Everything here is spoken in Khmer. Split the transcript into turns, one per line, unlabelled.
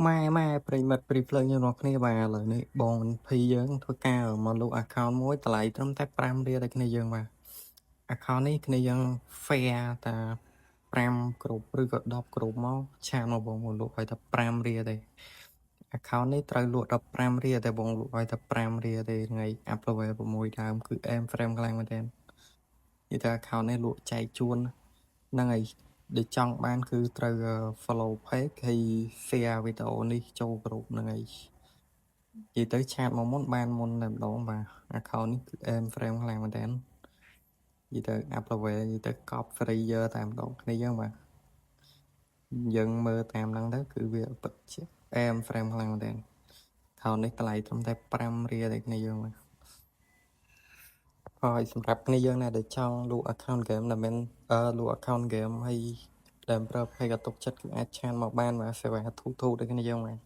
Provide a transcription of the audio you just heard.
ម៉ែប្រិមិត្តព្រីភ្លើងយើងរាល់គ្នាបាទឥឡូវនេះបងភីយើងធ្វើការមកលក់ account មួយតម្លៃត្រឹមតែ5រៀលតែគ្នាយើងបាទ account នេះគ្នាយើង fair តា5គ្រប់ឬក៏10គ្រប់មកឆានមកបងលក់ឲ្យតែ5រៀលទេ account នេះត្រូវលក់ដល់5រៀលតែបងលក់ឲ្យតែ5រៀលទេថ្ងៃ up level 6ដើមគឺ aim frame ខ្លាំងមែនទែននិយាយថា account នេះលក់ចែកជួនហ្នឹងហើយដែលចង់បានគឺត្រូវ follow page ហើយ share វីដេអូនេះចូលក្រុមហ្នឹងហើយនិយាយទៅឆាតមកមុនបានមុនតែម្ដងបាទ account នេះគឺ aim frame ខ្លាំងមែនទែននិយាយទៅ up level និយាយទៅ cop free តែម្ដងគ្នាយើងបាទយើងមើលតាមហ្នឹងទៅគឺវាពិតជា aim frame ខ្លាំងមែនទែន account នេះតម្លៃត្រឹមតែ5រៀលតែគ្នាយើងបាទហើយសម្រាប់គ្នាយើងណាដែលចង់លក់ account game ដែលមិនលក់ account game ហើយដែលប្រើ page ក៏ទុកចិត្តគឺអាចឆានមកបានបាទសេវាធូរៗដូចគ្នាយើងបាទ